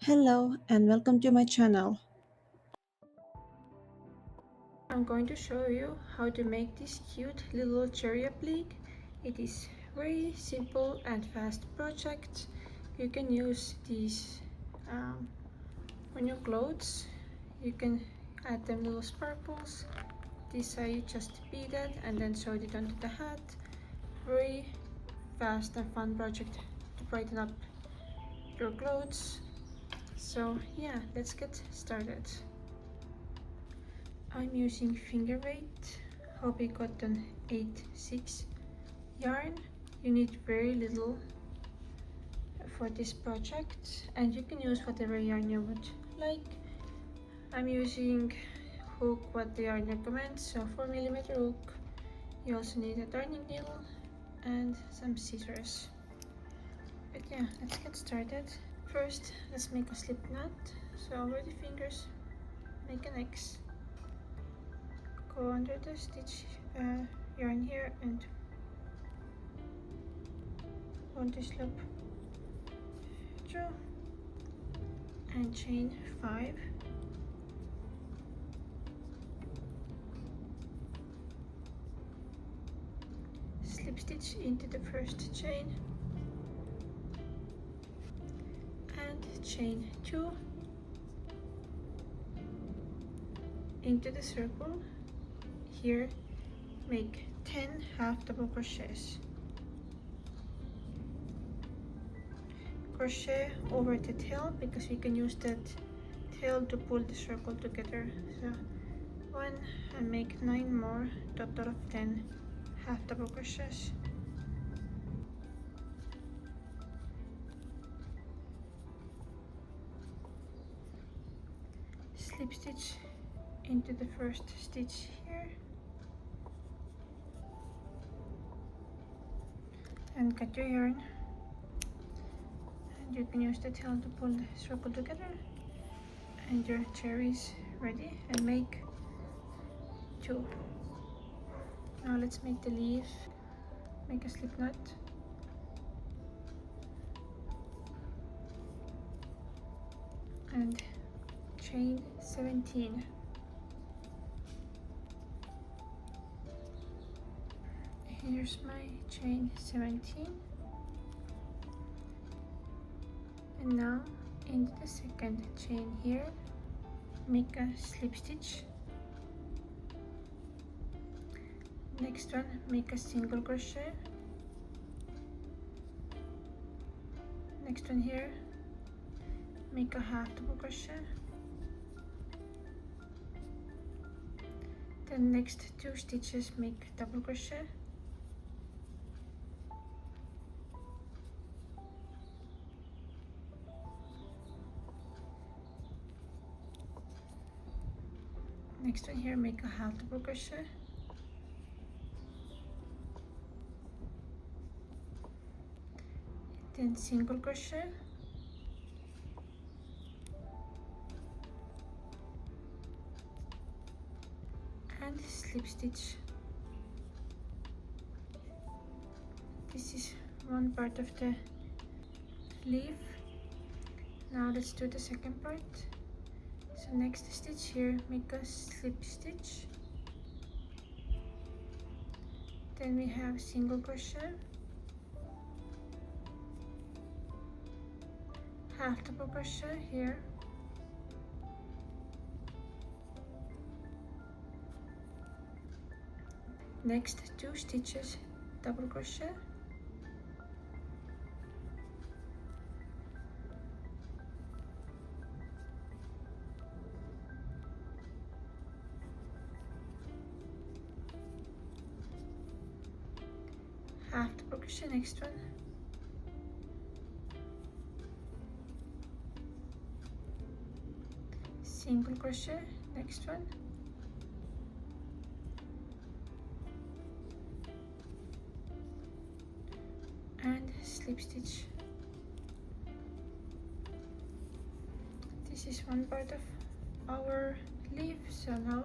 Hello and welcome to my channel. I'm going to show you how to make this cute little cherry applique. It is very simple and fast project. You can use these on your clothes. You can add them little sparkles. This I just beaded and then sewed it onto the hat. Very fast and fun project to brighten up your clothes. So yeah, let's get started. I'm using finger weight Hobby Cotton 8/6 yarn. You need very little for this project and you can use whatever yarn you would like. I'm using hook what the yarn recommends, so 4mm hook. You also need a darning needle and some scissors. But yeah, let's get started. First, let's make a slip knot. So over the fingers, make an X. Go under the stitch yarn here and on this loop through and chain 5. Slip stitch into the first chain and chain 2 into the circle. Here make 10 half double crochets. Crochet over the tail because we can use that tail to pull the circle together. So 1 and make 9 more, total of 10 half double crochets. Slip stitch into the first stitch here and cut your yarn, and you can use the tail to pull the circle together, and your cherries ready. And make 2. Now let's make the leaf. Make a slip knot and chain 17. Here's my chain 17, and now into the second chain here make a slip stitch. Next one, make a single crochet. Next one here, make a half double crochet. Then next 2 stitches make double crochet. Next one here, make a half double crochet. Then single crochet. And slip stitch. This is one part of the leaf. Now let's do the second part. So next stitch here, make a slip stitch. Then we have single crochet, half double crochet here, next 2 stitches double crochet, half double crochet next one, single crochet next one, and slip stitch. This is one part of our leaf, so now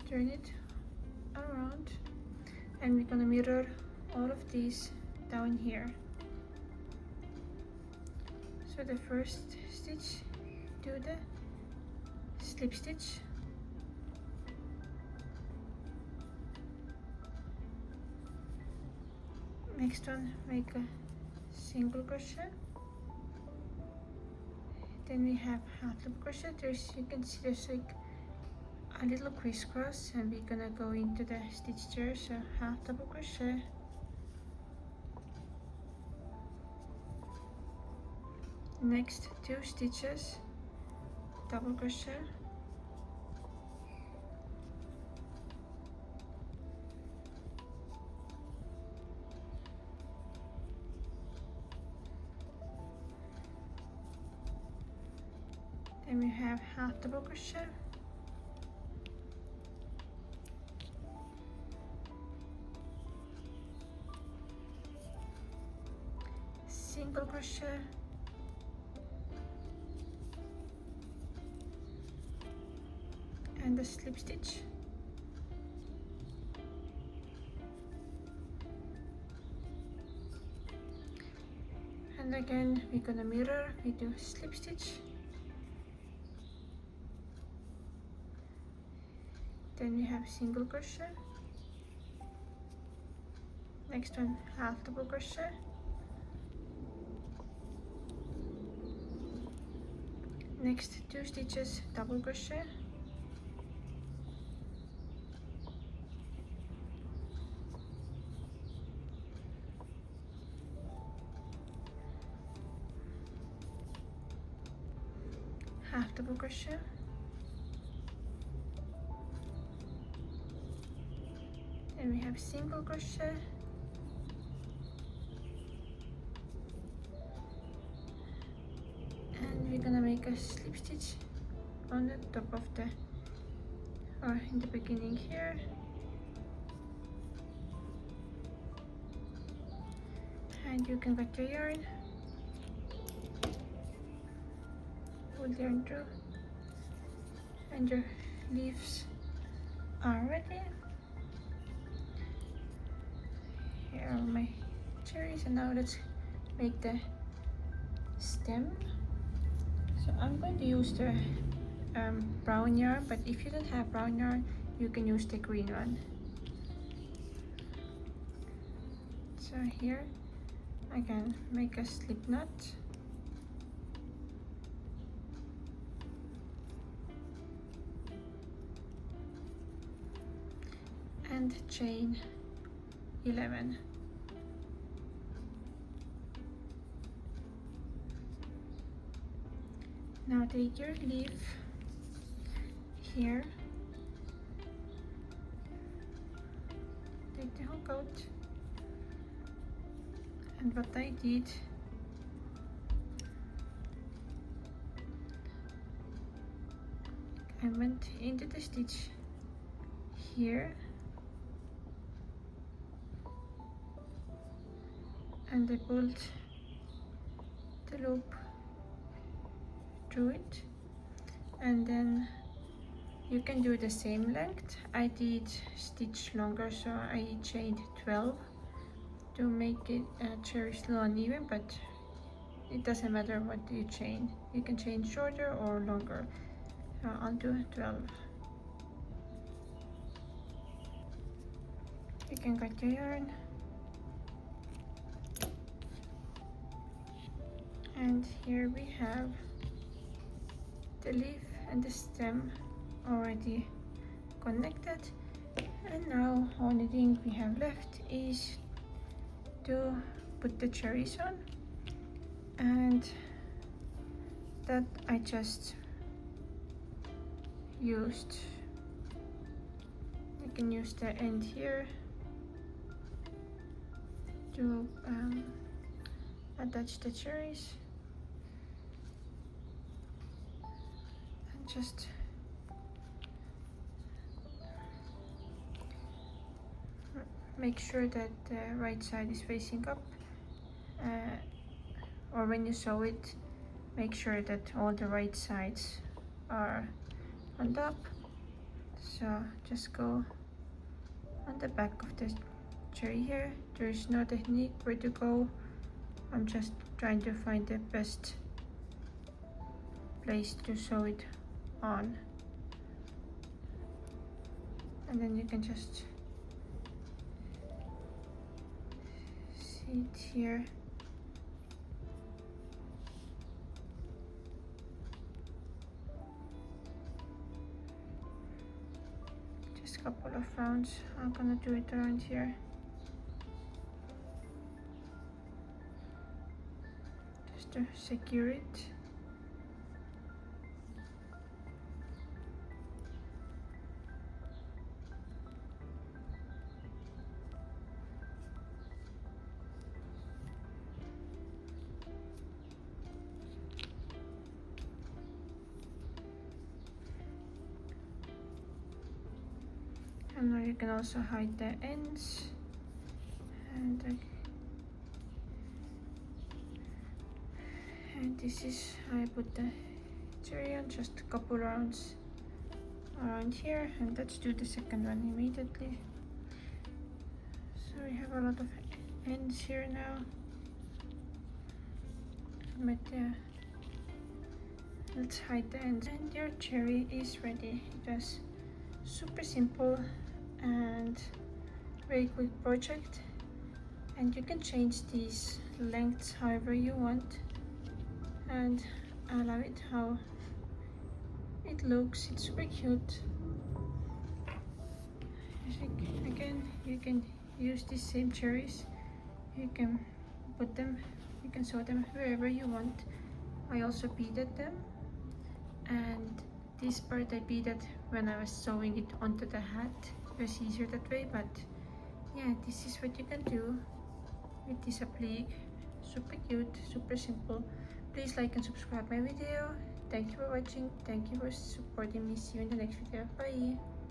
turn it around and we're gonna mirror all of these down here. So the first stitch, do the slip stitch, next one make a single crochet, then we have half double crochet. You can see there's like a little crisscross, and we're gonna go into the stitch there, so half double crochet, next 2 stitches double crochet, then we have half double crochet, single crochet, and a slip stitch, and again we're gonna mirror, we do slip stitch, then we have single crochet, next one half double crochet, next 2 stitches double crochet, half double crochet, then we have single crochet, and we're gonna make a slip stitch on the top of the, or in the beginning here, and you can cut your yarn, pull the yarn through, and your leaves are ready. Here are my cherries, and now let's make the stem. So I'm going to use the brown yarn, but if you don't have brown yarn, you can use the green one. So here I can make a slip knot, and chain 11. Now take your leaf here, take the hook out, and what I did, I went into the stitch here, and I pulled the loop through it, and then you can do the same length. I did stitch longer, so I chained 12 to make it cherry slow and uneven, but it doesn't matter what you chain. You can chain shorter or longer, onto 12. You can cut your yarn, and here we have the leaf and the stem already connected, and now only thing we have left is to put the cherries on, and that I just used. You can use the end here to attach the cherries, and just make sure that the right side is facing up, or when you sew it, make sure that all the right sides are on top. So just go on the back of the cherry here. There is no technique where to go. I'm just trying to find the best place to sew it on. And then you can just see it here. Just a couple of rounds. I'm gonna do it around here. Just to secure it. And now you can also hide the ends. And this is how I put the cherry on, just a couple rounds around here. And let's do the second one immediately. So we have a lot of ends here now. But let's hide the ends. And your cherry is ready. It was super simple and very quick project, and you can change these lengths however you want, and I love it how it looks. It's super cute. Again, you can use these same cherries. You can put them, you can sew them wherever you want. I also beaded them, and this part I beaded when I was sewing it onto the hat. It was easier that way, but yeah, this is what you can do with this applique. Super cute, super simple. Please like and subscribe my video. Thank you for watching. Thank you for supporting me. See you in the next video. Bye.